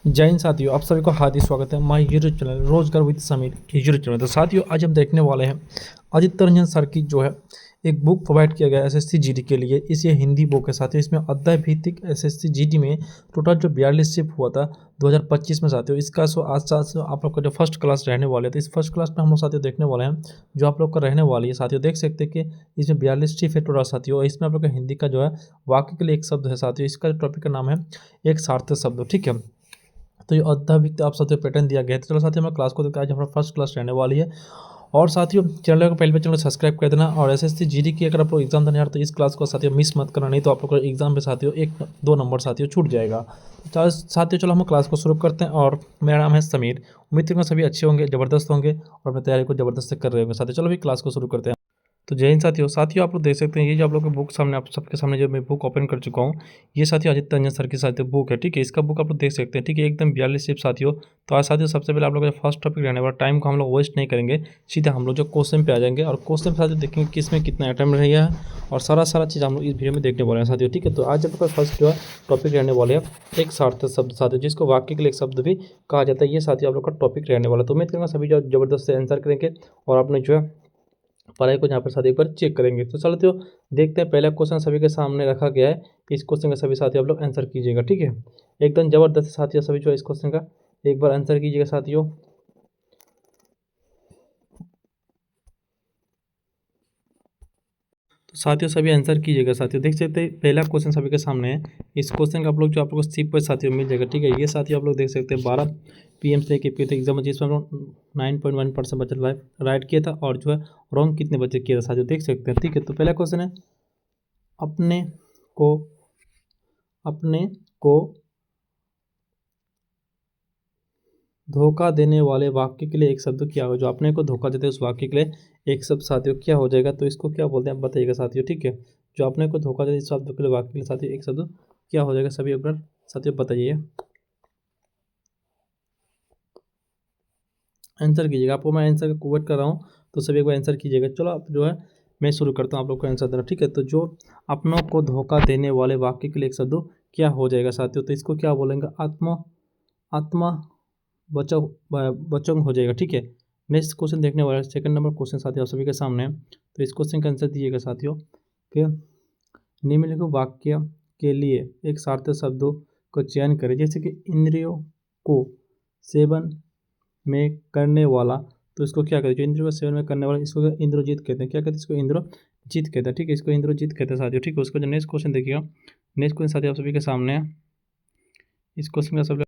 जय हिंद साथियों, आप सभी को हार्दिक स्वागत है माय यूट्यूब चैनल रोजगार विद समीर यूट्यूब चैनल। तो साथियों, आज हम देखने वाले हैं आदित्य रंजन सर की जो है एक बुक प्रोवाइड किया गया है एसएससी जीडी के लिए। इस ये हिंदी बुक है साथियों। इसमें अध्याय भित्तिक एसएससी जीडी में टोटल जो 42 शिफ्ट हुआ था 2025 में साथियों। इसका आज साथ आप लोग का जो फर्स्ट क्लास रहने वाले थे, इस फर्स्ट क्लास में हम लोग साथियों देखने वाले हैं जो आप लोग का रहने वाली है साथियों। देख सकते हैं कि इसमें 42 शिफ्ट है टोटल साथियों। इसमें आप लोग का हिंदी का जो है वाक्य के लिए एक शब्द है साथियों। इसका टॉपिक का नाम है एक सार्थक शब्द, ठीक है। तो ये अद्यावधिक आप साथियों पैटर्न दिया गया है। तो चलो साथियों, हमारा क्लास को देखते हैं। आज हमारा फर्स्ट क्लास रहने वाली है। और साथियों, चैनल को पहले चैनल सब्सक्राइब कर देना। और एसएससी जीडी की अगर आप लोग एग्जाम देने यार तो इस क्लास को साथियों मिस मत करना, नहीं तो आप लोग को एग्जाम पे साथियों 1-2 नंबर साथियों छूट जाएगा। तो साथियों चलो हम क्लास को शुरू करते हैं। और मेरा नाम है समीर। उम्मीद करता हूं सभी अच्छे होंगे, ज़बरदस्त होंगे और अपनी तैयारी को ज़बरदस्त से कर रहे होंगे साथियों। चलो अभी क्लास को शुरू करते हैं। तो जय हिंद साथियों आप लोग देख सकते हैं ये जो आप लोग की बुक सामने आप सबके सामने जो मैं बुक ओपन कर चुका हूँ, ये साथियों आदित्य रंजन सर की साथियों बुक है, ठीक है। इसका बुक आप लोग देख सकते हैं, ठीक है, एकदम 42 शिफ्ट साथियों। तो आज साथियों सबसे पहले आप लोग का फर्स्ट टॉपिक रहने वाला, टाइम को हम लोग वेस्ट नहीं करेंगे, सीधा हम लोग जो क्वेश्चन पे आ जाएंगे। और क्वेश्चन पे साथियों देखेंगे कि इसमें कितना अटैम्प्ट रहा है और सारा चीज़ हम लोग इस वीडियो में देखने वाले हैं साथियों, ठीक है। तो आज आपका फर्स्ट जो है टॉपिक रहने वाले हैं एक सार्थक शब्द साथियों, जिसको वाक्य के लिए एक शब्द भी कहा जाता है। ये साथियों आप लोग का टॉपिक रहने वाला। तो उम्मीद करूँगा सभी जो जबरदस्त से आंसर करेंगे और आपने जो है पढ़ाई को यहाँ पर साथ एक बार चेक करेंगे। तो चलो देखते हैं, पहला क्वेश्चन सभी के सामने रखा गया है। इस क्वेश्चन का सभी साथी आप लोग आंसर कीजिएगा, ठीक है। एकदम जबरदस्त साथियों, सभी जो इस क्वेश्चन का एक बार आंसर कीजिएगा साथियों। तो साथियों सभी आंसर कीजिएगा साथियों। देख सकते हैं पहला क्वेश्चन सभी के सामने है। इस क्वेश्चन का आप लोग जो आप लोग को सीप पर साथियों मिल जाएगा, ठीक है। ये साथियों आप लोग देख सकते हैं 12 PM से लेकर पी एग्जाम, जिसमें हम लोग 9.1% बच्चे राइट किया था और जो है रॉन्ग कितने बच्चे किया था साथियों, देख सकते हैं, ठीक है। तो पहला क्वेश्चन है अपने को धोखा देने वाले वाक्य के लिए एक शब्द क्या हो, जो अपने को धोखा देते हैं उस वाक्य के लिए एक शब्द साथियों क्या हो जाएगा। तो इसको क्या बोलते हैं आप बताइएगा साथियों, ठीक है। जो अपने को धोखा देते इस शब्द के लिए वाक्य के लिए साथियों एक शब्द क्या हो जाएगा, सभी एक बार साथियों बताइए, आंसर कीजिएगा। आपको मैं आंसर का वेट कर रहा हूँ, तो सभी एक बार आंसर कीजिएगा। चलो आप जो है मैं शुरू करता हूँ आप लोग को आंसर देना, ठीक है। तो जो अपनों को धोखा देने वाले वाक्य के लिए एक शब्द क्या हो जाएगा साथियों, तो इसको क्या बोलेंगे, आत्मा बचंग हो जाएगा, ठीक है। नेक्स्ट क्वेश्चन देखने वाला है, सेकंड नंबर क्वेश्चन साथियों आप सभी के सामने है। तो इस क्वेश्चन का आंसर दीजिएगा साथियों कि निम्नलिखित वाक्य के लिए एक सार्थक शब्दों को चयन करें, जैसे कि इंद्रियों को सेवन में करने वाला। तो इसको क्या कहते हैं, जो इंद्रियों का सेवन में करने वाला, इसको इंद्रजीत कहते हैं। क्या कहते हैं इसको, इंद्रजीत कहते हैं, ठीक है। इसको इंद्रजीत कहते हैं साथियों, ठीक है। उसको जो नेक्स्ट क्वेश्चन देखिएगा, नेक्स्ट क्वेश्चन साथियों आप सभी के सामने है। इस क्वेश्चन का सब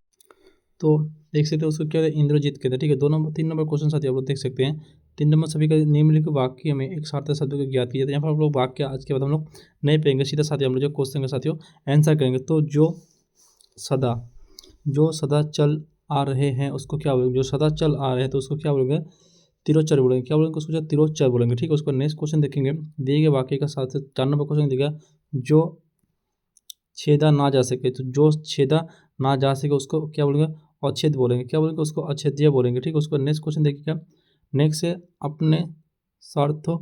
तो देख सकते हैं उसको क्या है, इंद्रजीत कहते हैं, ठीक है। 3 नंबर क्वेश्चन साथियों आप लोग देख सकते हैं। 3 नंबर सभी का निम्नलिखित वाक्य में एक सार्थक शब्द को ज्ञात किया जाता है। यहाँ पर हम लोग वाक्य आज के बाद हम लोग नहीं पेंगे, सीधा साथियों हम लोग जो क्वेश्चन का साथियों आंसर करेंगे। तो जो सदा चल आ रहे हैं उसको क्या बोलेंगे, जो सदा चल आ रहे हैं तो उसको क्या बोलेंगे, तिरोचर बोलेंगे। क्या बोलेंगे उसको, तिरोचर बोलेंगे, ठीक है। उसको नेक्स्ट क्वेश्चन देखेंगे, दिए गए वाक्य का साथ 4 नंबर क्वेश्चन दिया जो छेदा ना जा सके। तो जो छेदा ना जा सके उसको क्या बोलेंगे, अछेद बोलेंगे। क्या बोलेंगे उसको, अछेद्य बोलेंगे, ठीक है। उसको नेक्स्ट क्वेश्चन देखिएगा, नेक्स्ट है अपने स्वार्थों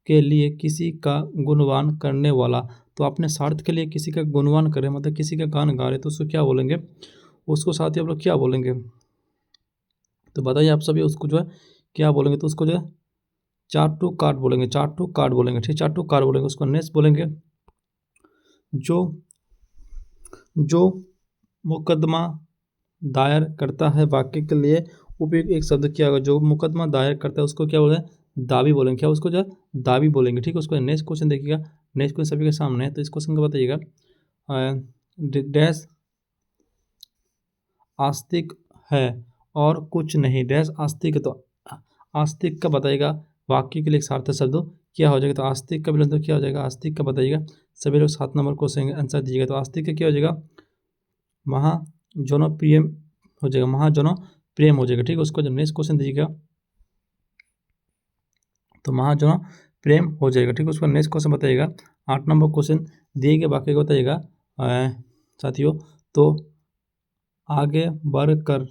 के लिए किसी का गुणगान करने वाला। तो अपने स्वार्थ के लिए किसी का गुणगान करें, मतलब किसी का गान गा रहे, तो उसको क्या बोलेंगे, उसको साथ ही आप लोग क्या बोलेंगे, तो बताइए आप सभी उसको जो है क्या बोलेंगे। तो उसको जो है चाटू कार्ड बोलेंगे, चाटू कार्ड बोलेंगे, ठीक, चाटू कार्ड बोलेंगे। उसको नेक्स्ट बोलेंगे जो मुकदमा दायर करता है, वाक्य के लिए उपयुक्त एक शब्द क्या होगा, जो मुकदमा दायर करता है उसको क्या बोलेंगे, दावी बोलेंगे। क्या उसको जो है दावी बोलेंगे, ठीक है। उसको नेक्स्ट क्वेश्चन देखिएगा, नेक्स्ट क्वेश्चन सभी के सामने है। तो इस क्वेश्चन को बताइएगा, डैश आस्तिक है और कुछ नहीं, डैश आस्तिक है। तो आस्तिक का बताइएगा वाक्य के लिए एक सार्थक शब्द क्या हो जाएगा। तो आस्तिक का विलंब क्या हो जाएगा, आस्तिक का बताइएगा सभी लोग 7 नंबर क्वेश्चन आंसर दीजिएगा। तो आस्तिक का क्या हो जाएगा, महाजनप्रिय हो जाएगा, महाजनप्रेम हो जाएगा, ठीक है। उसको जब नेक्स्ट क्वेश्चन दीजिएगा तो महाजनप्रेम हो जाएगा, ठीक है। उसका नेक्स्ट क्वेश्चन बताइएगा 8 नंबर क्वेश्चन दिए गए वाक्य को बताइएगा साथियों। तो आगे बढ़कर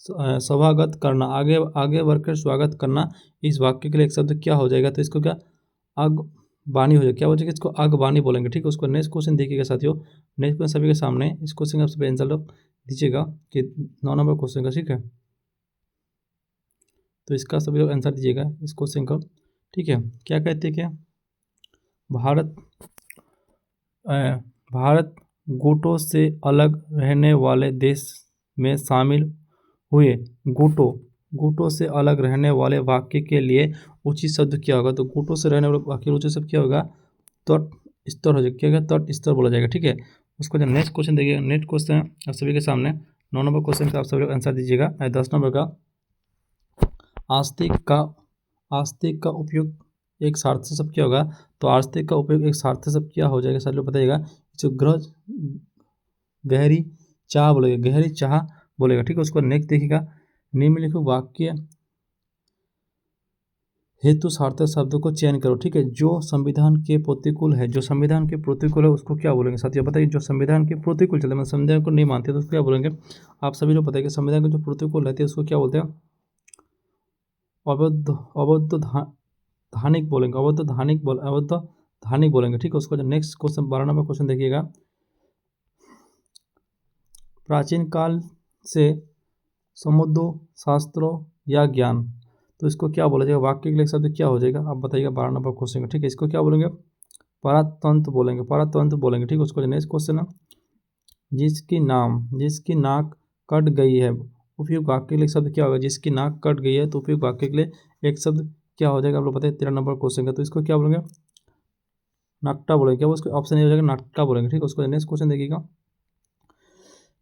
स्वागत करना, आगे बढ़कर स्वागत करना, इस वाक्य के लिए एक शब्द क्या हो जाएगा। तो इसको क्या अगवानी हो जाएगा, क्या हो जाएगा, इसको अगवानी बोलेंगे, ठीक है। उसको नेक्स्ट क्वेश्चन देखिएगा साथियों, नेक्स्ट क्वेश्चन सभी के सामने। इस क्वेश्चन का आप सभी आंसर दीजिएगा कि 9 नंबर क्वेश्चन का, ठीक है। तो इसका सभी लोग आंसर दीजिएगा इस क्वेश्चन का, ठीक है। क्या कहते हैं, क्या भारत भारत गुटों से अलग रहने वाले देश में शामिल हुए। गुटों से अलग रहने वाले वाक्य के लिए उचित शब्द क्या होगा? तो गुटों से रहने वाले वाक्य उचित शब्द क्या होगा? तट स्तर हो जाएगा, क्या होगा? तट स्तर बोला जाएगा, ठीक है। उसको जब नेक्स्ट क्वेश्चन देखिएगा, नेक्स्ट क्वेश्चन आप सभी के सामने 9 नंबर क्वेश्चन का आप सभी लोग आंसर दीजिएगा। 10 नंबर का, आस्तिक का उपयोग एक सार्थक शब्द क्या होगा? तो आस्तिक का उपयोग एक सार्थक शब्द क्या हो जाएगा? सर लोग बताइएगा। जो गहरी चाह बोलेगा, गहरी चाह बोलेगा, ठीक है। उसको नेक्स्ट देखिएगा, निम्नलिखित वाक्य हेतु सार्थक शब्दों को चयन करो, ठीक है। जो संविधान के प्रतिकूल है, जो संविधान के प्रतिकूल है उसको क्या बोलेंगे साथियों? बताइए। जो संविधान के प्रतिकूल चलते हैं, मतलब संविधान को नहीं मानते तो उसको क्या बोलेंगे? आप सभी लोग बताइए। संविधान के जो प्रतिकूल रहते हैं उसको क्या बोलते हैं? अवैधानिक बोलेंगे, अवैधानिक बोलेंगे, ठीक है। उसको नेक्स्ट क्वेश्चन 12 नंबर क्वेश्चन देखिएगा। प्राचीन काल से समुद्र शास्त्रों या ज्ञान, तो इसको क्या बोला जाएगा? वाक्य के लिए शब्द क्या हो जाएगा? आप बताइएगा 12 नंबर क्वेश्चन का, ठीक है। इसको क्या बोलेंगे? परातंत्र बोलेंगे, परातंत्र बोलेंगे, ठीक है। उसको नेक्स्ट क्वेश्चन है, जिसकी नाक कट गई है, उपयुक्त वाक्य के लिए शब्द क्या होगा? जिसकी नाक कट गई है तो उपयुक्त वाक्य के लिए एक शब्द क्या हो जाएगा? आप लोग बताइए 13 नंबर क्वेश्चन का। तो इसको क्या बोलेंगे? नाकटा बोलेंगे, क्या? उसको ऑप्शन ए हो जाएगा, नाकटा बोलेंगे, ठीक है। उसको नेक्स्ट क्वेश्चन देखिएगा।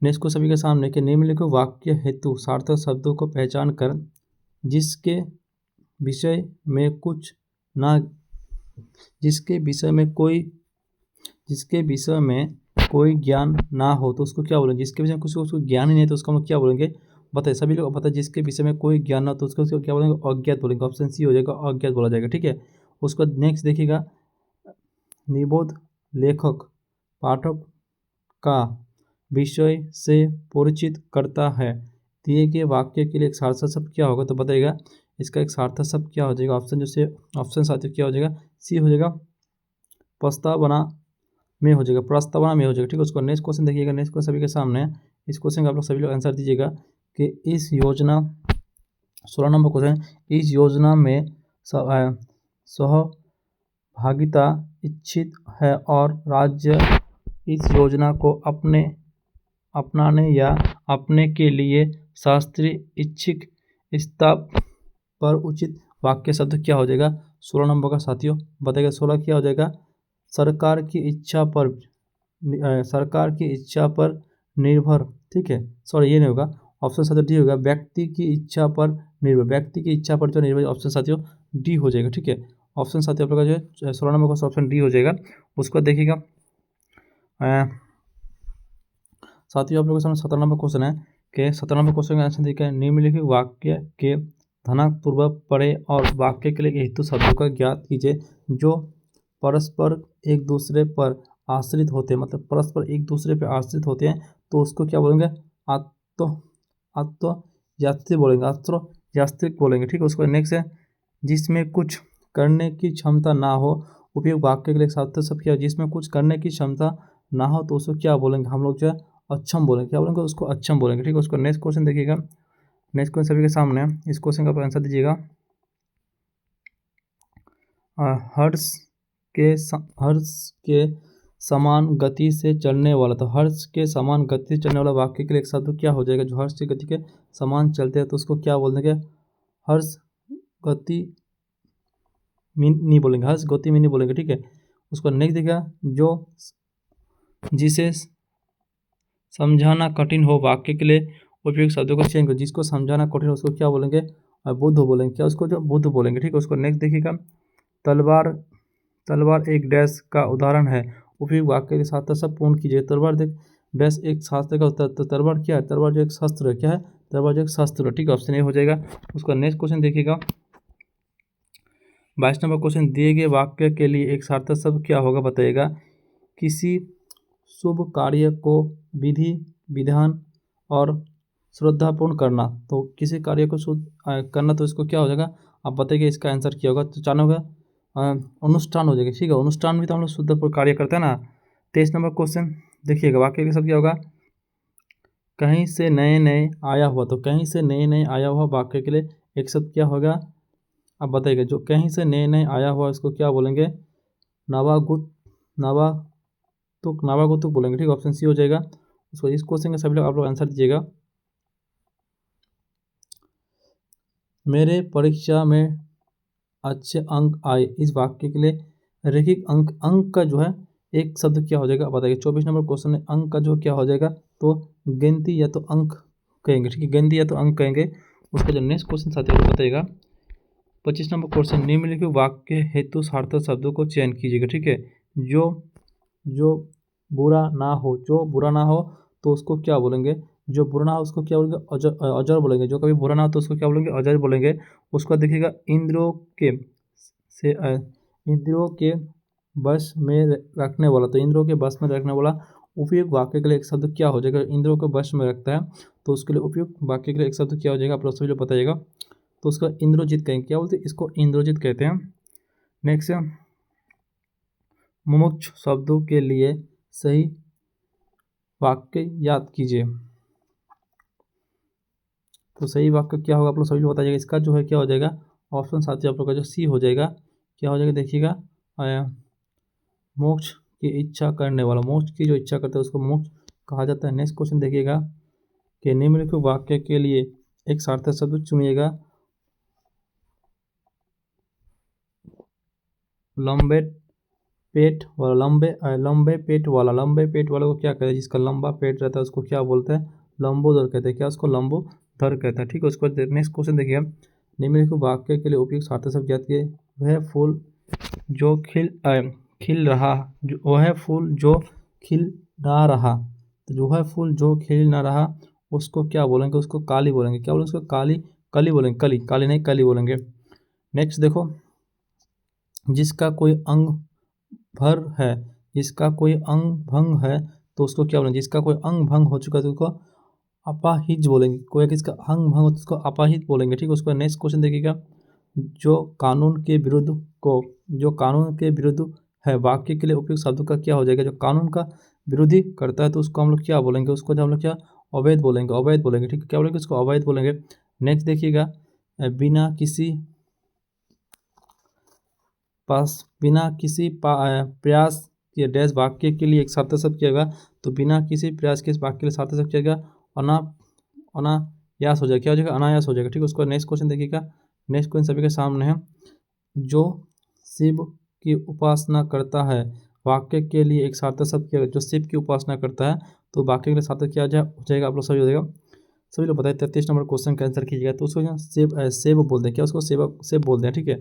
नेक्स्ट को सभी के सामने कि निम्नलिखित वाक्य हेतु सार्थक शब्दों को पहचान कर जिसके विषय में कुछ ना जिसके विषय में कोई ज्ञान ना हो तो उसको क्या बोलेंगे? जिसके विषय में कुछ उसको ज्ञान ही नहीं तो उसको हम क्या बोलेंगे? बताइए सभी लोग, बताइए। जिसके विषय में कोई ज्ञान ना हो तो उसको क्या बोलेंगे? अज्ञात बोलेंगे। ऑप्शन सी हो जाएगा, अज्ञात बोला जाएगा, ठीक है। उसको नेक्स्ट देखिएगा, निबोध लेखक पाठक का विषय से परिचित करता है। दिए गए वाक्य के लिए एक सार्थक शब्द क्या होगा? तो बताइएगा। इसका एक सार्थक शब्द क्या हो जाएगा? ऑप्शन साथियों क्या हो जाएगा? सी हो जाएगा, प्रस्तावना में हो जाएगा, प्रस्तावना में हो जाएगा, ठीक है। उसको नेक्स्ट क्वेश्चन देखिएगा। नेक्स्ट क्वेश्चन सभी के सामने, इस क्वेश्चन का आप लोग सभी लोग आंसर दीजिएगा कि इस योजना 16 नंबर क्वेश्चन, इस योजना में सहभागिता इच्छित है और राज्य इस योजना को अपनाने या अपने के लिए शास्त्रीय इच्छिक स्तर पर उचित वाक्य शब्द क्या हो जाएगा? 16 नंबर का साथियों बताइएगा। 16 क्या हो जाएगा? सरकार की इच्छा पर निर्भर, ठीक है। सॉरी, ये नहीं होगा, ऑप्शन साथियों डी होगा, व्यक्ति की इच्छा पर निर्भर, व्यक्ति की इच्छा पर जो निर्भर, ऑप्शन साथियों डी हो जाएगा, ठीक है। ऑप्शन साथियों आप लोग का जो है 16 नंबर का ऑप्शन डी हो जाएगा। उसको देखिएगा साथियों, आप लोगों के सामने 17 नंबर क्वेश्चन है कि 17 नंबर क्वेश्चन का आंसर देखिए। निम्नलिखित वाक्य के धनात्मक पढ़े और वाक्य के लिए हेतु शब्दों का ज्ञात कीजिए जो परस्पर एक दूसरे पर आश्रित होते हैं, मतलब परस्पर एक दूसरे पर आश्रित होते हैं तो उसको क्या बोलेंगे? आत्मयास्त्रिक बोलेंगे, आत्मयास्त्रिक बोलेंगे, ठीक है। उसको नेक्स्ट है, जिसमें कुछ करने की क्षमता ना हो, उपयुक्त वाक्य के लिए सार्थक शब्द क्या है? जिसमें कुछ करने की क्षमता ना हो तो उसको क्या बोलेंगे? हम लोग जो है अक्षम बोलेंगे, क्या बोलेंगे? उसको अक्षम बोलेंगे, ठीक है। उसको नेक्स्ट क्वेश्चन देखिएगा। नेक्स्ट क्वेश्चन सभी के सामने, इस क्वेश्चन का आंसर दीजिएगा। हर्ष के समान गति से चलने वाला, तो हर्ष के समान गति से चलने वाला वाक्य के लिए एक शब्द क्या हो जाएगा? जो हर्ष की गति के समान चलते हैं तो उसको क्या बोल देंगे? हर्ष गति में नहीं बोलेंगे, हर्ष गति में नहीं बोलेंगे, ठीक है। उसको नेक्स्ट देखिएगा, जिसे समझाना कठिन हो वाक्य के लिए उपयुक्त शब्दों को चयन करो। जिसको समझाना कठिन हो उसको क्या बोलेंगे? बुद्ध बोलेंगे, क्या? उसको जो बुद्ध बोलेंगे, ठीक है। उसको नेक्स्ट देखिएगा, तलवार एक डैश का उदाहरण है, उपयुक्त वाक्य के साथ सब पूर्ण कीजिए। तलवार देख डैश एक शास्त्र का उत्तर, तो तलवार क्या है? तलवार जो एक शस्त्र है, क्या है? तलवार जो एक शस्त्र है, ठीक है। ऑप्शन ए हो जाएगा। उसका नेक्स्ट क्वेश्चन देखिएगा, 22 नंबर क्वेश्चन, दिए गए वाक्य के लिए एक सार्थक शब्द क्या होगा? बताइएगा। किसी शुभ कार्य को विधि विधान और श्रद्धापूर्ण करना, तो किसी कार्य को शुद्ध करना तो इसको क्या हो जाएगा? आप बताइए इसका आंसर क्या होगा? तो चाना होगा अनुष्ठान हो जाएगा, ठीक है। अनुष्ठान भी तो हम लोग शुद्ध कार्य करते हैं ना। 23 नंबर क्वेश्चन देखिएगा, वाक्य के शब्द क्या होगा? कहीं से नए नए आया हुआ, तो कहीं से नए नए आया हुआ वाक्य के लिए एक शब्द क्या होगा? अब बताइएगा, जो कहीं से नए नए आया हुआ इसको क्या बोलेंगे? नवागुत, नवागुतुक बोलेंगे। ठीक, ऑप्शन सी हो जाएगा। उसको इस क्वेश्चन का सभी लोग आप लोग आंसर दीजिएगा। मेरे परीक्षा में अच्छे अंक आए, इस वाक्य के लिए रैखिक अंक का जो है एक शब्द क्या हो जाएगा? बताइए। 24 नंबर क्वेश्चन है, अंक का जो क्या हो जाएगा? तो गिनती या तो अंक कहेंगे। ठीक है, गिनती या तो अंक कहेंगे। उसका जो नेक्स्ट क्वेश्चन साथियों को बताइएगा। 25 नंबर क्वेश्चन, निम्नलिखित वाक्य हेतु सार्थक शब्दों को चयन कीजिएगा। ठीक है, जो जो बुरा ना हो, जो बुरा ना हो तो उसको क्या बोलेंगे? जो बुरा ना हो उसको क्या बोलेंगे? अजर बोलेंगे। जो कभी बुरा ना हो तो उसको क्या बोलेंगे? अजर बोलेंगे। उसको देखिएगा, इंद्रियों के बस में रखने वाला, तो इंद्रियों के बस में रखने वाला उपयुक्त वाक्य के लिए एक शब्द क्या हो जाएगा? इंद्रियों को बस में रखता है तो उसके लिए उपयुक्त वाक्य के लिए एक शब्द क्या हो जाएगा? आप लोग सभी लोग बताइएगा। तो उसका इंद्रजित कहेंगे। क्या बोलते हैं? इसको इंद्रजित कहते हैं। नेक्स्ट, मुमुक्ष शब्दों के लिए सही वाक्य याद कीजिए। तो सही वाक्य क्या होगा? आप लोग सभी लोग बताइएगा। इसका जो है क्या हो जाएगा? ऑप्शन साथियों आप लोग का जो सी हो जाएगा। क्या हो जाएगा? देखिएगा, मोक्ष की इच्छा करने वाला, मोक्ष की जो इच्छा करता है उसको मोक्ष कहा जाता है। नेक्स्ट क्वेश्चन देखिएगा कि निम्नलिखित वाक्य के लिए एक सार्थक शब्द चुनिएगा। लंबे पेट वाला, लंबे पेट वाला, लंबे पेट वाले को क्या कहते हैं? जिसका लंबा पेट रहता है उसको क्या बोलते हैं? लंबोदर कहते हैं। क्या? उसको लंबोदर कहता है। ठीक है, उसको नेक्स्ट क्वेश्चन देखिए। निम्नलिखित वाक्य के लिए उपयुक्त सार्थक शब्द याद किए। वह फूल जो खिल रहा, जो वह फूल जो खिल ना रहा, तो जो है फूल जो खिल ना रहा उसको क्या बोलेंगे? उसको काली बोलेंगे। क्या बोलेंगे? उसको काली, कली बोलेंगे। कली, काली नहीं कली बोलेंगे। नेक्स्ट देखो, जिसका कोई अंग भर है, जिसका कोई अंग भंग है तो उसको क्या बोलेंगे? जिसका कोई अंग भंग हो चुका है तो उसको अपाहिज बोलेंगे। कोई किसका अंग भंग हो तो उसको अपाहिज बोलेंगे। ठीक है, उसको नेक्स्ट क्वेश्चन देखिएगा। जो कानून के विरुद्ध को, जो कानून के विरुद्ध है वाक्य के लिए उपयुक्त शब्द का क्या हो जाएगा? जो कानून का विरोधी करता है तो उसको हम लोग क्या बोलेंगे? उसको जो हम लोग क्या अवैध बोलेंगे, अवैध बोलेंगे। ठीक है, क्या बोलेंगे? उसको अवैध बोलेंगे। नेक्स्ट देखिएगा, बिना किसी प्रयास के डैश वाक्य के लिए एक सार्थक शब्द किया गया। तो बिना किसी प्रयास के इस वाक्य के लिए सार्थक शब्द किया गया अना अनायास हो जाएगा। क्या हो जाएगा? अनायास हो जाएगा। ठीक है, उसको नेक्स्ट क्वेश्चन देखिएगा। नेक्स्ट क्वेश्चन सभी के सामने है। जो शिव की उपासना करता है, वाक्य के लिए एक सार्थक शब्द किया गया। जो शिव की उपासना करता है तो वाक्य के लिए सार्थक क्या हो जाएगा? आप लोग सभी हो जाएगा। सभी लोग बताइए। 33 नंबर क्वेश्चन का आंसर कीजिएगा। तो उसको सेब बोलते हैं। क्या? उसको सेब बोलते हैं। ठीक है,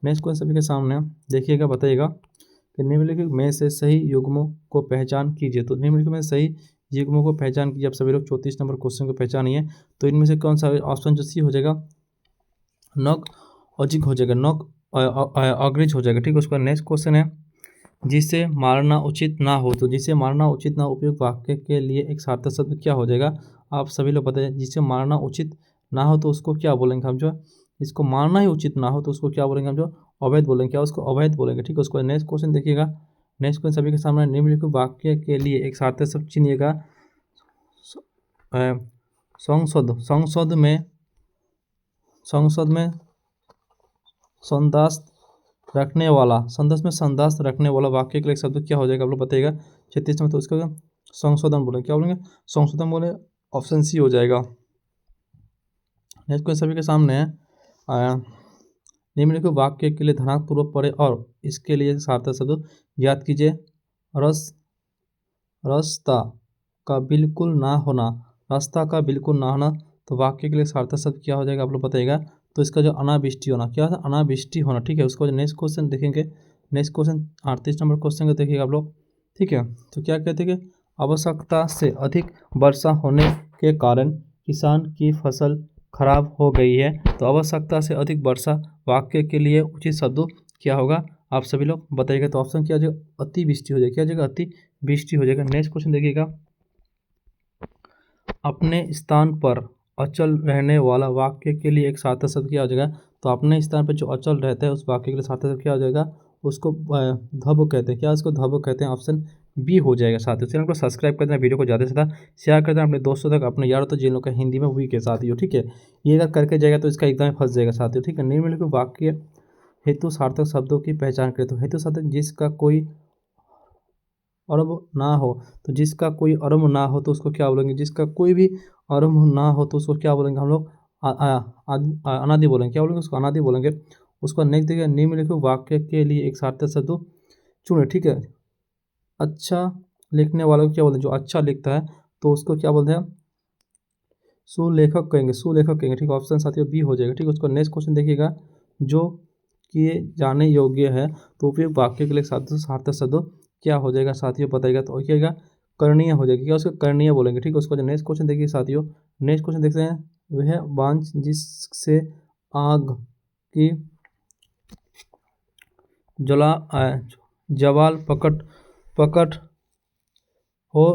नेक्स्ट क्वेश्चन सभी के सामने देखिएगा, बताइएगा कि निम्नलिखित में से सही युग्मों को पहचान कीजिए। तो निम्नलिखित में सही युग्मों को पहचान कीजिए। आप सभी लोग 34 नंबर क्वेश्चन को पहचानिए। तो इनमें से कौन सा ऑप्शन जो सी हो जाएगा? नॉक अजिक हो जाएगा, नॉक अग्रिज हो जाएगा। ठीक है, उसका नेक्स्ट क्वेश्चन है, जिसे मारना उचित ना हो। तो जिसे मारना उचित ना उपयुक्त वाक्य के लिए एक सार्थक शब्द क्या हो जाएगा? आप सभी लोग बताइए। जिसे मारना उचित ना हो तो उसको क्या बोलेंगे हम? जो इसको मारना ही उचित ना हो तो उसको क्या बोलेंगे हम? जो अवैध बोलेंगे। क्या? उसको अवैध बोलेंगे। ठीक है, उसको नेक्स्ट क्वेश्चन देखिएगा। नेक्स्ट क्वेश्चन सभी के सामने, निम्नलिखित वाक्य के लिए एक सार्थक शब्द चुनिएगा। संसद में संदास रखने वाला, संदास रखने वाला वाक्य के लिए एक शब्द क्या हो जाएगा? आप लोग बताइएगा। 36 में तो उसका संशोधन बोले। क्या बोलेंगे? संशोधन बोले। ऑप्शन सी हो जाएगा। नेक्स्ट क्वेश्चन सभी के सामने है। निम्नलिखित वाक्य के लिए ध्यानपूर्वक पढ़े और इसके लिए सार्थक शब्द याद कीजिए। रास्ता का बिल्कुल ना होना, रास्ता का बिल्कुल ना होना, तो वाक्य के लिए सार्थक शब्द क्या हो जाएगा? आप लोग बताइएगा। तो इसका जो अनावृष्टि होना, क्या था? अनावृष्टि होना। ठीक है, उसका जो नेक्स्ट क्वेश्चन देखेंगे। नेक्स्ट क्वेश्चन 38 नंबर क्वेश्चन को देखिएगा आप लोग। ठीक है, तो क्या कहते हैं कि आवश्यकता से अधिक वर्षा होने के कारण किसान की फसल खराब हो गई है। तो आवश्यकता से अधिक वर्षा वाक्य के लिए उचित शब्द क्या होगा? आप सभी लोग बताइएगा। तो ऑप्शन क्या हो जाएगा? अतिवृष्टि हो जाएगा। क्या हो जाएगा? अतिवृष्टि हो जाएगा। नेक्स्ट क्वेश्चन देखिएगा, अपने स्थान पर अचल रहने वाला वाक्य के लिए एक सार्थक शब्द क्या हो जाएगा? तो अपने स्थान पर जो अचल रहता है उस वाक्य के लिए सार्थक शब्द क्या हो जाएगा? उसको धब कहते हैं। क्या? उसको धब कहते हैं। ऑप्शन बी हो जाएगा साथियों। चैनल को सब्सक्राइब कर देना, वीडियो को ज़्यादा से ज़्यादा शेयर कर देना अपने दोस्तों तक, अपने यारों तक जिन लोग का हिंदी में वीक है साथियों, ठीक है। ये अगर करके जाएगा तो इसका एकदम फंस जाएगा साथियों, ठीक है। निम्नलिखित वाक्य हेतु सार्थक शब्दों की पहचान करें। तो हेतु सार्थक जिसका कोई अर्म ना हो, तो जिसका कोई अर्म ना हो तो उसको क्या बोलेंगे, जिसका कोई भी अर्म ना हो तो उसको क्या बोलेंगे हम लोग, अनादि बोलेंगे। क्या बोलेंगे उसको, अनादि बोलेंगे। उसको नेक्स्ट देखिए, निम्नलिखित वाक्य के लिए एक सार्थक शब्द चुने, ठीक है। अच्छा लिखने वालों को क्या बोलते हैं, जो अच्छा लिखता है तो उसको क्या बोलते हैं, सुलेखक कहेंगे, सुलेखक कहेंगे, ठीक है। ऑप्शन साथियों बी हो जाएगा, ठीक है। उसको नेक्स्ट क्वेश्चन देखिएगा, जो किए जाने योग्य है तो उपयुक्त वाक्य के लिए सार्थक शब्द क्या हो जाएगा साथियों, बताइएगा। तो क्या होगा, करणीय हो जाएगी, क्या उसको करणीय बोलेंगे, ठीक है। उसको नेक्स्ट क्वेश्चन देखिए साथियों, नेक्स्ट क्वेश्चन देखते हैं, वह बांझ जिससे आग की जला जवाल पकड़ पकड़ हो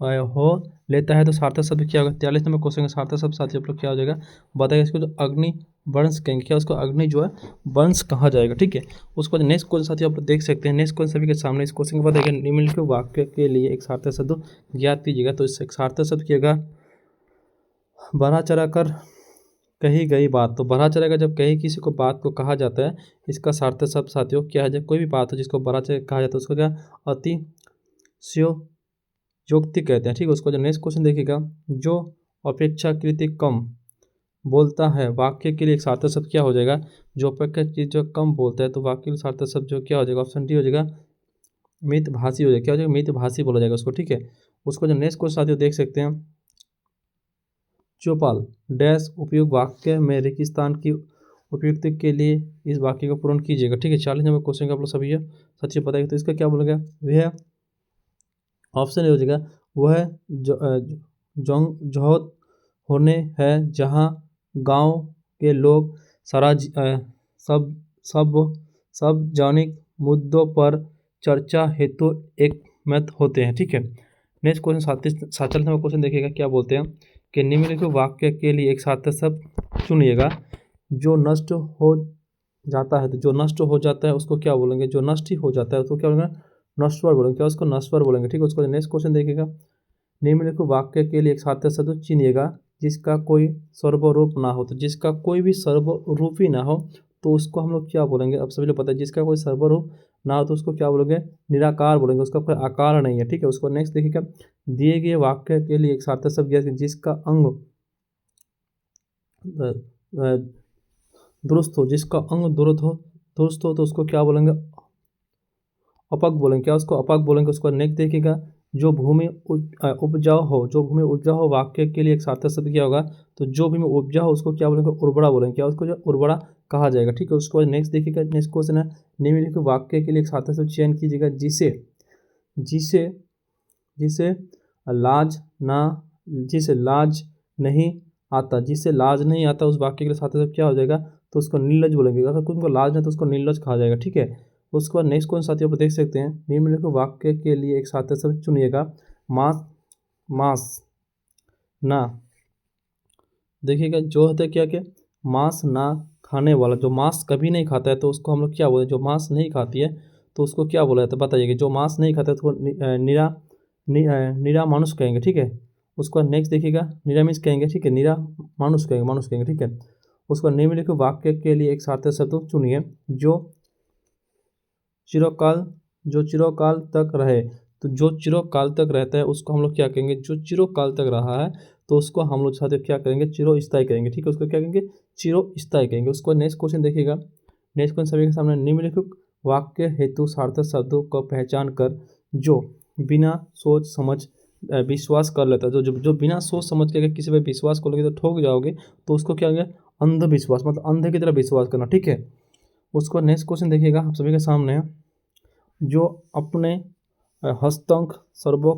हो लेता है तो सार्थक शब्द क्या होगा। 43 नंबर क्वेश्चन का सार्थक शब्द साथियों आप लोग क्या हो जाएगा, बताइए। इसको जो अग्नि वंश कहेंगे, क्या उसको अग्नि जो है वंश कहा जाएगा, ठीक है। उसको नेक्स्ट क्वेश्चन साथियों आप लोग देख सकते हैं, नेक्स्ट क्वेश्चन सभी के सामने। इस क्वेश्चन के बाद देखिए, निम्नलिखित वाक्य के लिए एक सार्थक शब्द ज्ञात कीजिएगा। तो इस सार्थक शब्द किएगा, बढ़ा चढ़ा कर कही गई बात। तो बढ़ा चढ़ा कर जब कहीं किसी को बात को कहा जाता है, इसका सार्थक शब्द साथियों क्या है, जब कोई भी बात हो जिसको बढ़ा चढ़ा कहा जाता है उसको क्या, अतिशयोक्ति कहते हैं, ठीक है। उसको जो नेक्स्ट क्वेश्चन देखिएगा, जो अपेक्षाकृत कम बोलता है वाक्य के लिए एक सार्थक शब्द क्या हो जाएगा, जो अपेक्षाकृत जो कम बोलता है तो वाक्य के लिए सार्थक शब्द जो क्या हो जाएगा, ऑप्शन डी हो जाएगा, मितभाषी हो जाएगा। क्या हो जाएगा, मितभाषी बोला जाएगा उसको, ठीक है। उसको जो नेक्स्ट क्वेश्चन साथियों देख सकते हैं, चौपाल डैश उपयुक्त वाक्य में रेगिस्तान की उपयुक्ति के लिए इस वाक्य को पूर्ण कीजिएगा, ठीक है। 40 नंबर क्वेश्चन का आप लोग सभी है सच्ची बताइए। तो इसका क्या बोलेगा, वह ऑप्शन हो जाएगा, वह जोहत होने है जहाँ गांव के लोग सब सब सार्वजनिक मुद्दों पर चर्चा हेतु एकमत होते हैं, ठीक है। नेक्स्ट क्वेश्चन 47 नंबर क्वेश्चन देखिएगा, क्या बोलते हैं कि निम्नलिखित वाक्य के लिए एक सार्थक शब्द चुनिएगा, जो नष्ट हो जाता है। तो जो नष्ट हो जाता है उसको क्या बोलेंगे, जो नष्ट ही हो जाता है उसको क्या बोलेंगे, नश्वर बोलेंगे, क्या उसको नश्वर बोलेंगे, ठीक है। उसको नेक्स्ट क्वेश्चन देखिएगा, निम्नलिखित वाक्य के लिए एक सार्थक शब्द चुनिएगा, जिसका कोई सर्वरूप ना हो। तो जिसका कोई भी सर्वरूप ही ना हो तो उसको हम लोग क्या बोलेंगे, अब सभी लोग पता है, जिसका कोई सर्वरूप ना हो तो उसको क्या बोलेंगे, निराकार बोलेंगे, उसका कोई आकार नहीं है, ठीक है। उसको नेक्स्ट देखिएगा, दिए गए वाक्य के लिए एक सार्थक शब्द जिसका अंग दुरुस्त हो, जिसका अंग दुरुस्त हो तो उसको क्या बोलेंगे, अपक बोलेंगे, क्या उसको अपक बोलेंगे। उसको नेक्स्ट देखिएगा, जो भूमि उपजाऊ हो, जो भूमि उपजाऊ हो वाक्य के लिए एक सार्थक शब्द क्या होगा, तो जो भूमि उपजाऊ हो उसको क्या बोलेंगे, उर्वरा बोलेंगे, क्या उसको जो उर्वरा कहा जाएगा, ठीक है। उसको बाद नेक्स्ट देखिएगा, नेक्स्ट क्वेश्चन है, निम्नलिखित वाक्य के लिए एक सार्थक शब्द चयन कीजिएगा, जिसे जिसे जिसे लाज ना जिसे लाज नहीं आता, जिसे लाज नहीं आता उस वाक्य के लिए सार्थक शब्द क्या हो जाएगा, तो उसको निर्लज बोलेंगे। अगर तुमको लाज नहीं तो उसको निर्लज कहा जाएगा, ठीक है। उसके बाद नेक्स्ट क्वेश्चन साथियों आप देख सकते हैं, निम्नलिखित वाक्य के लिए एक सार्थक शब्द चुनिएगा, मांस मांस ना, देखिएगा जो होता है क्या क्या, मांस ना खाने वाला, जो मांस कभी नहीं खाता है तो उसको हम लोग क्या बोलते हैं, जो मांस नहीं खाती है तो उसको क्या बोला जाता है, बताइएगा। जो मांस नहीं खाता है तो निरा मानुष कहेंगे, ठीक है। उसको नेक्स्ट देखिएगा, निरामिष कहेंगे, ठीक है, निरा मानुष कहेंगे, ठीक है। उसको निम्नलिखित वाक्य के लिए एक सार्थक शब्द चुनिए, जो चिरकाल तक रहे। तो जो चिरकाल तक रहता है उसको हम लोग क्या कहेंगे, जो चिरकाल तक रहा है तो उसको हम लोग साथ क्या करेंगे, चिरस्थायी कहेंगे, ठीक है। उसको क्या कहेंगे, चिरस्थायी कहेंगे। उसको नेक्स्ट क्वेश्चन देखिएगा, नेक्स्ट क्वेश्चन सभी के सामने, निम्नलिखित वाक्य हेतु सार्थक शब्दों को पहचान कर जो बिना सोच समझ विश्वास कर लेता है। जो बिना सोच समझ के अगर किसी पर विश्वास कर लोगे तो ठोक जाओगे, तो उसको क्या कहेंगे, अंधविश्वास, मतलब अंधे की तरह विश्वास करना, ठीक है। उसको नेक्स्ट क्वेश्चन देखिएगा आप सभी के सामने, जो अपने हस्तांक सर्वो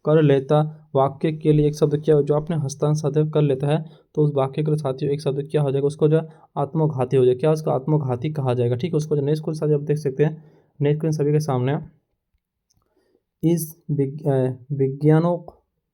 कर लेता वाक्य के लिए एक शब्द क्या हो, जो अपने हस्तांक सदैव कर लेता है तो उस वाक्य के लिए साथियों एक शब्द क्या हो जाएगा, उसको जो आत्मघाती हो जाएगा, क्या उसको आत्मघाती कहा जाएगा, ठीक है। उसको जो नेक्स्ट क्वेश्चन साथियों आप देख सकते हैं, नेक्स्ट क्वेश्चन सभी के सामने, इस विज्ञानों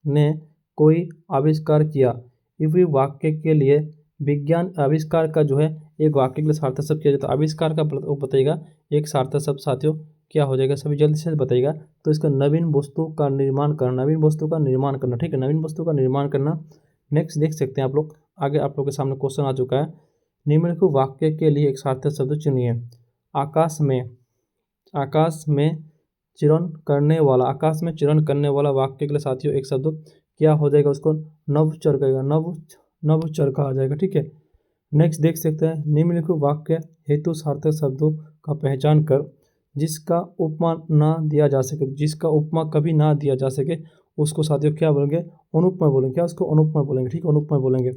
ने कोई आविष्कार किया, इसी वाक्य के लिए विज्ञान आविष्कार का जो है एक वाक्य के लिए सार्थक शब्द किया जाता है। आविष्कार का बताइएगा एक सार्थक शब्द साथियों क्या हो जाएगा, सभी जल्दी से बताइएगा। तो इसका नवीन वस्तु का निर्माण करना, नवीन वस्तु का निर्माण करना, ठीक है, नवीन वस्तु का निर्माण करना। नेक्स्ट देख सकते हैं आप लोग, आगे आप लोग के सामने क्वेश्चन आ चुका है। निम्नलिखित वाक्य के लिए एक सार्थक शब्द चुनिए। आकाश में चिरण करने वाला, आकाश में चिरण करने वाला वाक्य के लिए साथियों एक शब्द क्या हो जाएगा, उसको नभचर कहेगा, नभचर कहा जाएगा, ठीक है। नेक्स्ट देख सकते हैं, निम्नलिखित वाक्य हेतु सार्थक शब्दों का पहचान कर जिसका उपमा ना दिया जा सके, जिसका उपमा कभी ना दिया जा सके उसको साथियों क्या बोलेंगे, अनुपमा बोलेंगे, क्या उसको अनुपमा बोलेंगे, ठीक है, अनुपमा बोलेंगे।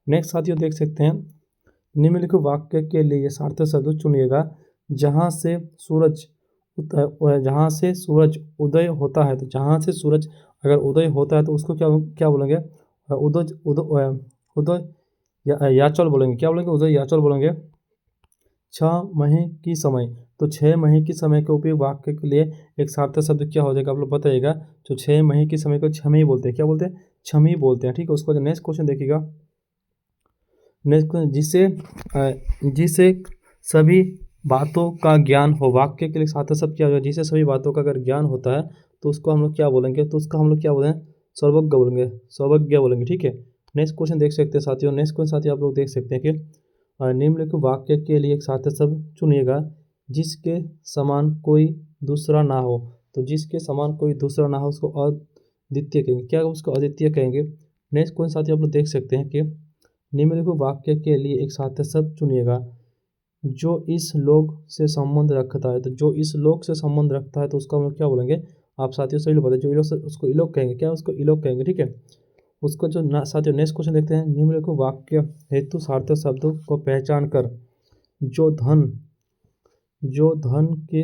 नेक्स्ट साथियों देख सकते हैं, निम्नलिखित वाक्य के लिए सार्थक शब्द चुनिएगा। जहाँ से सूरज उदय होता है, तो जहाँ से सूरज अगर उदय होता है तो उसको क्या क्या बोलेंगे, उदय उदय उदय याचल बोलेंगे, क्या बोलेंगे, उदय याचल बोलेंगे। 6 महीने की समय, तो 6 महीने की समय के उपयोग वाक्य के लिए एक सार्थक शब्द क्या हो जाएगा, आप लोग बताइएगा। तो 6 महीने की समय को छमी बोलते हैं, क्या बोलते हैं, छमी बोलते हैं, ठीक है। उसको नेक्स्ट क्वेश्चन देखिएगा। नेक्स्ट क्वेश्चन, जिसे सभी बातों का ज्ञान हो, वाक्य के लिए सार्थक शब्द क्या होगा, जिसे सभी बातों का अगर ज्ञान होता है तो उसको हम लोग क्या बोलेंगे, तो उसका हम लोग क्या बोलेंगे, सर्वज्ञ बोलेंगे, सर्वज्ञ बोलेंगे, ठीक है। नेक्स्ट क्वेश्चन देख सकते हैं साथियों, नेक्स्ट क्वेश्चन साथियों आप लोग देख सकते हैं कि निम्नलिखित वाक्य के लिए एक सार्थक शब्द चुनिएगा जिसके समान कोई दूसरा ना हो। तो जिसके समान कोई दूसरा ना हो उसको अद्वितीय कहेंगे, क्या उसको अद्वितीय कहेंगे। नेक्स्ट क्वेश्चन साथियों आप लोग देख सकते हैं कि निम्नलिखित वाक्य के लिए एक सार्थक शब्द चुनिएगा जो इस लोक से संबंध रखता है। तो जो इस लोक से संबंध रखता है तो उसका हम लोग क्या बोलेंगे, आप साथियों सही लोग बताइए, जो इलोक से उसको इलोक कहेंगे, क्या उसको इलोक कहेंगे, ठीक है। उसको जो साथियों नेक्स्ट क्वेश्चन देखते हैं, निम्नलिखित वाक्य हेतु सार्थक शब्दों को पहचान कर जो धन के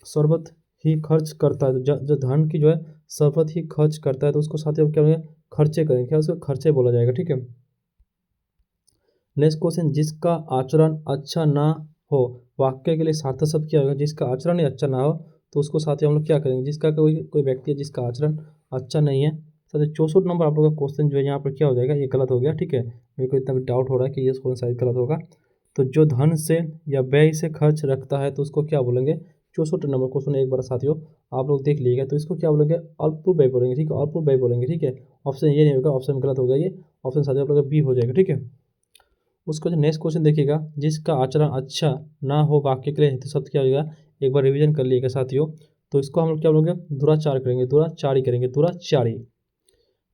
सर्वत ही खर्च करता है, तो जो धन की जो है सर्वत ही खर्च करता है तो उसको साथियों क्या बोलेंगे, खर्चे करेंगे, क्या उसको खर्चे बोला जाएगा, ठीक है। नेक्स्ट क्वेश्चन, जिसका आचरण अच्छा ना हो, वाक्य के लिए सार्थक शब्द क्या होगा, जिसका आचरण ही अच्छा ना हो तो उसको साथ ही हम लोग क्या करेंगे, जिसका कोई व्यक्ति है जिसका आचरण अच्छा नहीं है। साथ 64 नंबर आप लोग का क्वेश्चन जो है यहाँ पर क्या हो जाएगा, ये गलत हो गया, ठीक है। मेरे को इतना भी डाउट हो रहा है कि ये क्वेश्चन शायद गलत होगा। तो जो धन से या व्यय से खर्च रखता है तो उसको क्या बोलेंगे, 64 नंबर क्वेश्चन एक बार साथियों आप लोग देख लीजिएगा। तो इसको क्या बोलेंगे, अल्प व्यय बोलेंगे, ठीक है, अल्प व्यय बोलेंगे, ठीक है। ऑप्शन ये नहीं होगा, ऑप्शन गलत हो गया, ये ऑप्शन साथियों आप लोग का बी हो जाएगा, ठीक है। उसको जो नेक्स्ट क्वेश्चन देखिएगा, जिसका आचरण अच्छा ना हो वाक्य के लिए हेतु शब्द क्या होगा, एक बार रिवीजन कर लीजिएगा साथियों। तो इसको हम लोग क्या बोलेंगे, दुराचार करेंगे, दुराचारी करेंगे, दुराचारी।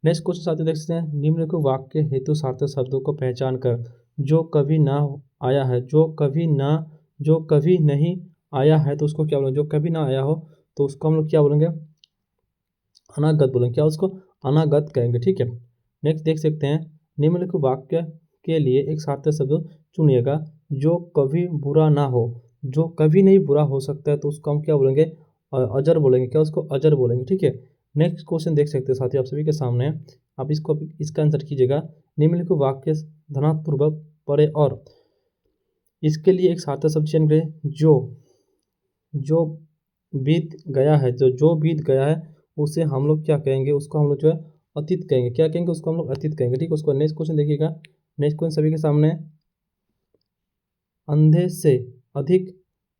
नेक्स्ट क्वेश्चन साथियों देख सकते हैं, निम्नलिखित वाक्य हेतु सार्थक शब्दों को पहचान कर जो कभी ना आया है, जो कभी नहीं आया है तो उसको क्या बोलेंगे, जो कभी ना आया हो तो उसको हम लोग क्या बोलेंगे, अनागत बोलेंगे, क्या उसको अनागत कहेंगे, ठीक है। नेक्स्ट देख सकते हैं, निम्नलिखित वाक्य के लिए एक सार्थक शब्द चुनिएगा जो कभी बुरा ना हो, जो कभी नहीं बुरा हो सकता है तो उसको हम क्या बोलेंगे, अजर बोलेंगे, क्या उसको अजर बोलेंगे, ठीक है। नेक्स्ट क्वेश्चन देख सकते हैं साथियों आप सभी के सामने, आप इसका आंसर कीजिएगा। निम्नलिखित वाक्य धनात्मक पढ़े और इसके लिए एक सार्थक शब्द चयन करें जो बीत गया है, जो बीत गया है उसे हम लोग क्या कहेंगे, उसको हम लोग जो है अतीत कहेंगे, क्या कहेंगे, उसको हम लोग अतीत कहेंगे, ठीक है। उसको नेक्स्ट क्वेश्चन देखिएगा। नेक्स्ट क्वेश्चन सभी के सामने, अंधे से अधिक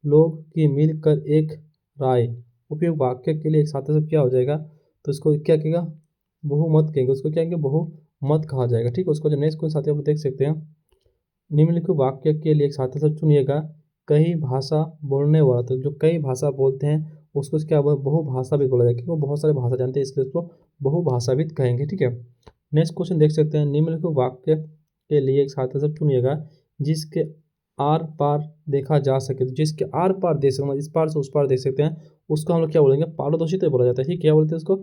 लोग की मिलकर एक राय, उपयुक्त वाक्य के लिए एक सार्थक शब्द क्या हो जाएगा, तो इसको क्या कहेगा, बहुमत कहेंगे, उसको क्या कहेंगे, बहुमत कहा जाएगा, ठीक है। उसको जो नेक्स्ट क्वेश्चन साथियों आप देख सकते हैं, निम्नलिखित वाक्य के लिए एक सार्थक शब्द चुनिएगा कई भाषा बोलने वाला, तो जो कई भाषा बोलते हैं उसको क्या बहुभाषा भी बोला जाए, क्योंकि वो बहुत सारे भाषा जानते हैं इसलिए उसको बहुभाषाविद कहेंगे, ठीक है। नेक्स्ट क्वेश्चन देख सकते हैं, निम्नलिखित वाक्य के लिए एक सार्थक शब्द चुनिएगा जिसके आर पार देखा जा सके, तो जिसके आर पार देख सकते हैं, इस पार से उस पार देख सकते हैं उसको हम लोग क्या बोलेंगे, पारदर्शिता बोला जाता है, ठीक, क्या बोलते हैं उसको,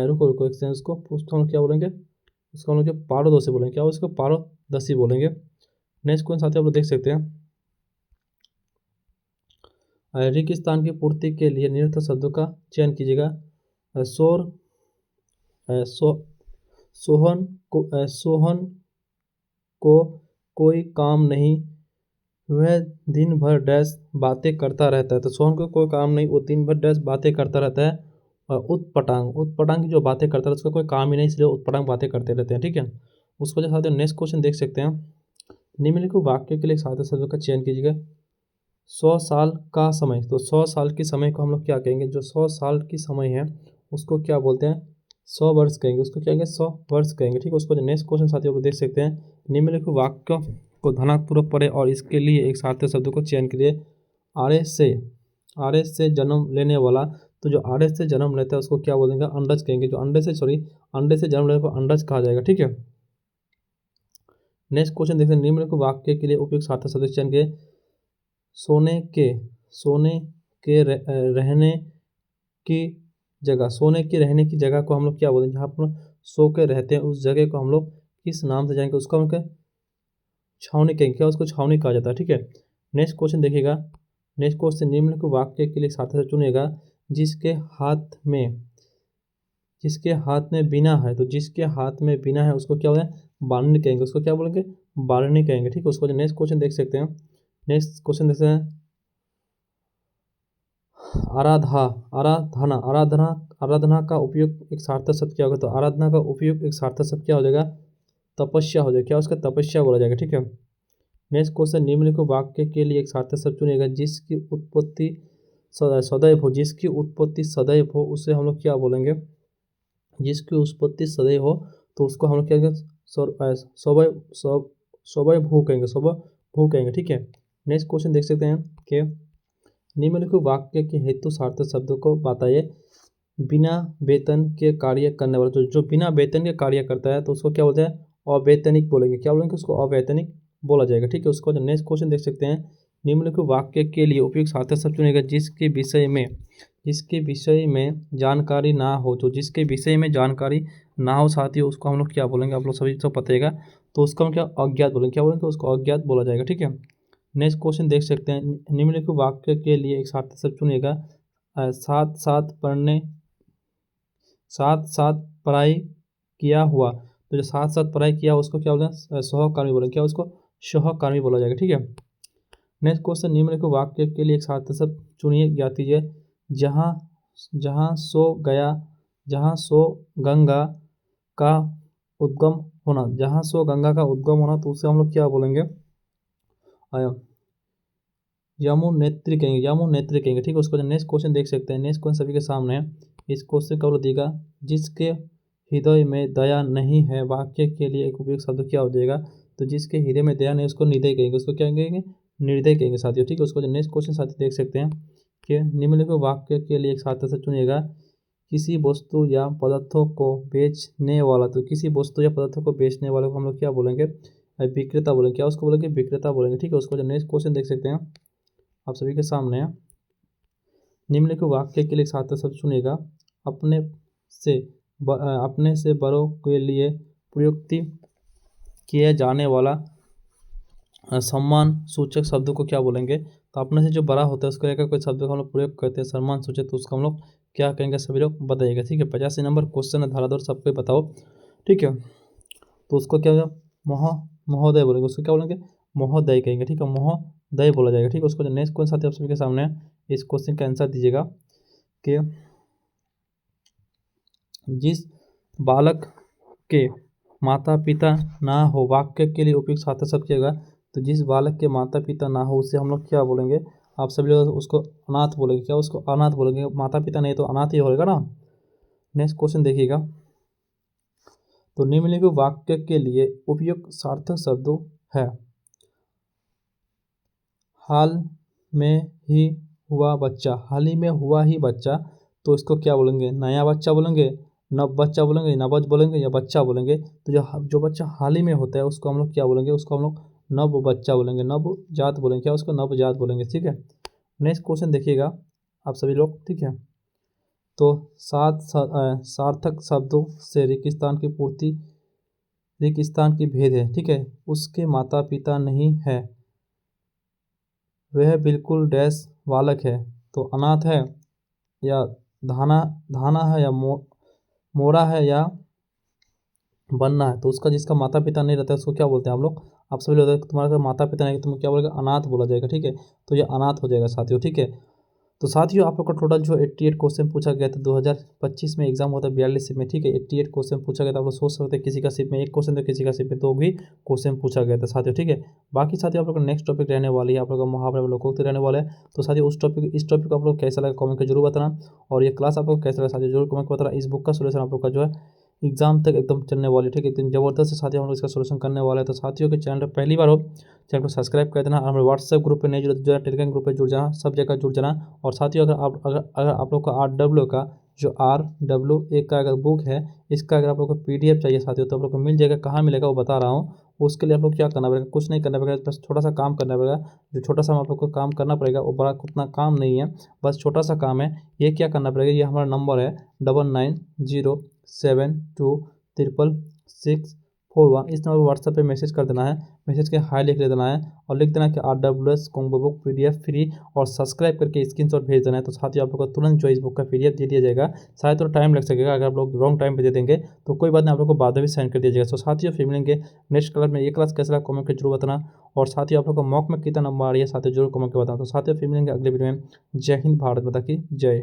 रुको उसको हम लोग क्या बोलेंगे, उसको हम लोग पारदर्शी बोलेंगे, क्या उसको पारदर्शी बोलेंगे। नेक्स्ट क्वेश्चन साथियों आप लोग देख सकते हैं, रिक्त स्थान की पूर्ति के लिए निरर्थक शब्दों का चयन कीजिएगा। शोर सोहन को कोई काम नहीं, वह दिन भर डैश बातें करता रहता है, तो सोहन को कोई काम नहीं, वो दिन भर डैश बातें करता रहता है। उत्पटांग की जो बातें करता है उसका कोई काम ही नहीं, इसलिए उत्पटांग बातें करते रहते हैं, ठीक है। उसको जो साथियों नेक्स्ट क्वेश्चन देख सकते हैं, निम्नलिखित वाक्य के लिए सार्थक शब्दों का चयन कीजिएगा। 100 साल का समय, तो 100 साल के समय को हम लोग क्या कहेंगे, जो 100 साल की समय है उसको क्या बोलते हैं, 100 वर्ष कहेंगे, उसको क्या कहेंगे, 100 वर्ष कहेंगे। ठीक है, उसको जो नेक्स्ट क्वेश्चन साथियों को देख सकते हैं, निम्नलिखित वाक्य को ध्यानपूर्वक पढ़े और इसके लिए एक सार्थक शब्द को चयन करिए। आर से जन्म लेने वाला, तो जो आर से जन्म लेता है उसको क्या बोलेंगे, अंडज कहेंगे। जो अंडे से जन्म लेने पर अंडज कहा जाएगा। ठीक है, नेक्स्ट क्वेश्चन देखते हैं, निम्नलिखित वाक्य के लिए उपयुक्त सार्थक शब्द चयन करिए। सोने के रहने की जगह, सोने की रहने की जगह को हम लोग क्या बोलेंगे, जहाँ पर सो के रहते हैं उस जगह को हम लोग किस नाम से जानेंगे, उसको हम क्या छावनी कहेंगे, क्या उसको छावनी कहा जाता है। ठीक है, नेक्स्ट क्वेश्चन देखिएगा। नेक्स्ट क्वेश्चन, निम्नलिखित वाक्य के लिए सार्थक शब्द चुनिएगा। जिसके हाथ में बीना है, तो जिसके हाथ में बीना है उसको क्या बोलेंगे, बारनी कहेंगे। उसको क्या बोलेंगे, बारनी कहेंगे। ठीक है, उसको नेक्स्ट क्वेश्चन देख सकते हैं। नेक्स्ट क्वेश्चन देखते हैं, आराधना का उपयोग एक सार्थक शब्द क्या होगा, तो आराधना का उपयोग एक सार्थक शब्द क्या हो जाएगा, तपस्या हो जाएगा। क्या उसका तपस्या बोला जाएगा। ठीक है, नेक्स्ट क्वेश्चन, निम्नलिखित वाक्य के लिए एक सार्थक शब्द चुनिएगा। जिसकी उत्पत्ति सदैव हो, जिसकी उत्पत्ति सदैव हो उसे हम लोग क्या बोलेंगे, जिसकी उत्पत्ति सदैव हो तो उसको हम लोग क्या कहेंगे, स्वयंभू कहेंगे, स्वयंभू कहेंगे। ठीक है, नेक्स्ट क्वेश्चन देख सकते हैं कि निम्नलिखित वाक्य के हेतु सार्थक शब्दों को बताइए। बिना वेतन के कार्य करने वाला, तो जो बिना वेतन के कार्य करता है तो उसको क्या बोलते हैं, अवैतनिक बोलेंगे। क्या बोलेंगे, उसको अवैतनिक बोला जाएगा। ठीक है, उसको नेक्स्ट क्वेश्चन देख सकते हैं, निम्नलिखित वाक्य के लिए उपयुक्त सार्थक शब्द चुनेगा। जिसके विषय में जानकारी ना हो, तो जिसके विषय में जानकारी ना हो साथियों उसको हम लोग क्या बोलेंगे, आप लोग सभी को पता, तो उसको हम क्या अज्ञात बोलेंगे। क्या बोलेंगे, उसको अज्ञात बोला जाएगा। ठीक है, नेक्स्ट क्वेश्चन देख सकते हैं, निम्नलिखित वाक्य के लिए एक सार्थक शब्द चुनिएगा। साथ साथ पढ़ाई किया हुआ, तो जो साथ साथ पढ़ाई किया उसको क्या बोलते हैं, सहकर्मी बोलेंगे। क्या उसको सहकर्मी बोला जाएगा। ठीक है, नेक्स्ट क्वेश्चन, निम्नलिखित वाक्य के लिए एक सार्थक शब्द चुनिए या दीजिए। जहाँ जहाँ सो गंगा का उद्गम होना, जहाँ सो गंगा का उद्गम होना, तो उसे हम लोग क्या बोलेंगे, यमुनेत्री कहेंगे। ठीक है, उसको नेक्स्ट क्वेश्चन देख सकते हैं। नेक्स्ट क्वेश्चन सभी के सामने है, इस क्वेश्चन का उत्तर देगा। जिसके हृदय में दया नहीं है, वाक्य के लिए एक उपयुक्त शब्द क्या हो जाएगा, तो जिसके हृदय में दया नहीं उसको निर्दय कहेंगे। उसको क्या कहेंगे, निर्दय कहेंगे साथियों। ठीक है, उसको नेक्स्ट क्वेश्चन साथी देख सकते हैं कि निम्नलिखित वाक्य के लिए एक सार्थक शब्द चुनिएगा। किसी वस्तु या पदार्थों को बेचने वाला, तो किसी वस्तु या पदार्थों को बेचने वाले को हम लोग क्या बोलेंगे, विक्रेता बोलेंगे। क्या उसको बोलेंगे, विक्रेता बोलेंगे। ठीक है, उसको नेक्स्ट क्वेश्चन देख सकते हैं आप सभी के सामने। निम्नलिखित वाक्य के लिए सार्थक शब्द चुनेगा। अपने से बड़ों के लिए प्रयुक्त किए जाने वाला सम्मान सूचक शब्द को क्या बोलेंगे, तो अपने से जो बड़ा होता है उसको लेकर कोई शब्द का हम लोग प्रयोग करते हैं सम्मान सूचक, तो उसको हम लोग क्या कहेंगे, सभी लोग बताइएगा। ठीक है, 85 नंबर क्वेश्चन है, धाराधर सबको बताओ। ठीक है, तो उसको क्या महोदय बोलेंगे। उसको क्या बोलेंगे, महोदय कहेंगे। ठीक है, महोदय बोला जाएगा। ठीक है, उसको नेक्स्ट क्वेश्चन साथी आप सभी के सामने इस क्वेश्चन का आंसर दीजिएगा कि जिस बालक के माता पिता ना हो, वाक्य के लिए उपयुक्त सार्थक शब्द किएगा। तो जिस बालक के माता पिता ना हो उसे हम लोग क्या बोलेंगे, आप सभी लोग उसको अनाथ बोलेंगे। क्या उसको अनाथ बोलेंगे, माता पिता नहीं तो अनाथ ही होगा ना। नेक्स्ट क्वेश्चन देखिएगा, तो निम्नलिखित वाक्य के लिए उपयुक्त सार्थक शब्द है। हाल में ही हुआ ही बच्चा, तो इसको क्या बोलेंगे, नया बच्चा बोलेंगे, नव बच्चा बोलेंगे, नवज बोलेंगे या बच्चा बोलेंगे। तो जो बच्चा हाल ही में होता है उसको हम लोग क्या बोलेंगे, उसको हम लोग नव बच्चा बोलेंगे, नवजात बोलेंगे। क्या उसको नवजात बोलेंगे। ठीक है, नेक्स्ट क्वेश्चन देखिएगा आप सभी लोग। ठीक है, तो सार्थक शब्दों से रेगिस्तान की भेद है। ठीक है, उसके माता पिता नहीं है, वह बिल्कुल डैश बालक है, तो अनाथ है या धाना है या मोरा है या बनना है। तो उसका जिसका माता पिता नहीं रहता है उसको क्या बोलते हैं हम लोग, आप सभी लोग, तुम्हारे माता पिता नहीं तुम क्या बोलेगा, अनाथ बोला जाएगा। ठीक है, तो ये अनाथ हो जाएगा साथियों। ठीक है, तो साथियों आप लोग का टोटल जो 88 क्वेश्चन पूछा गया था 2025 में एग्जाम हुआ था 42 शिफ्ट में, ठीक है। 88 क्वेश्चन पूछा गया था। आप लोग सोच सकते हैं किसी का शिफ्ट में एक क्वेश्चन था, किसी का शिफ्ट में दो भी क्वेश्चन पूछा गया था साथियों, ठीक है। बाकी साथियों आप लोग का नेक्स्ट टॉपिक रहने वाली है आप लोग का महावलोकोक्ति रहने वाला है। तो साथियों इस टॉपिक को आप लोग कैसा लगा कमेंट में जरूर बताना, और ये क्लास आप लोग कैसा लगा साथियों जरूर कमेंट में बताना। इस बुक का सोल्यूशन आप लोग का जो है एग्जाम तक एकदम चलने वाली है, ठीक है। एकदम जबरदस्त साथियों हम लोग इसका सोल्यूशन करने वाले हैं। तो साथियों के चैनल पर पहली बार हो चैनल को सब्सक्राइब कर देना, और हमारे व्हाट्सएप ग्रुप पे नहीं जुड़े टेलीग्राम ग्रुप पे जुड़ जाना, सब जगह जुड़ जाना। और साथियों अगर आप लोग का RW का जो RW का अगर बुक है, इसका अगर आप लोग को PDF चाहिए साथियों तो आप लोग को मिल जाएगा। कहाँ मिलेगा वो बता रहा हूँ। उसके लिए आप लोग क्या करना पड़ेगा, कुछ नहीं करना पड़ेगा, बस छोटा सा काम करना पड़ेगा। जो छोटा सा आप लोग को काम करना पड़ेगा वो बड़ा उतना काम नहीं है, बस छोटा सा काम है। ये क्या करना पड़ेगा, ये हमारा नंबर है 9907236641। इस नंबर पर व्हाट्सएप पे मैसेज कर देना है, मैसेज के हाई लिख देना है, और लिख देना कि RWS combo book PDF free, और सब्सक्राइब करके स्क्रीनशॉट भेज देना है। तो साथ ही आप लोग को तुरंत जो इस बुक का PDF दे दिया जाएगा। शायद तो टाइम लग सकेगा, अगर आप लोग रॉन्ग टाइम पे दे देंगे तो कोई बात नहीं, आप लोग को बाद में भी सेंड कर दिया जाएगा। तो साथियों फिर मिलेंगे नेक्स्ट क्लास में। ये क्लास कैसा लगा कमेंट करके जरूर बताना, और साथ ही आप लोग को मॉक में कितना नंबर आ रही है साथियों जरूर कमेंट कर बताना। तो साथियों फिर मिलेंगे अगले वीडियो में। जय हिंद, भारत माता की जय।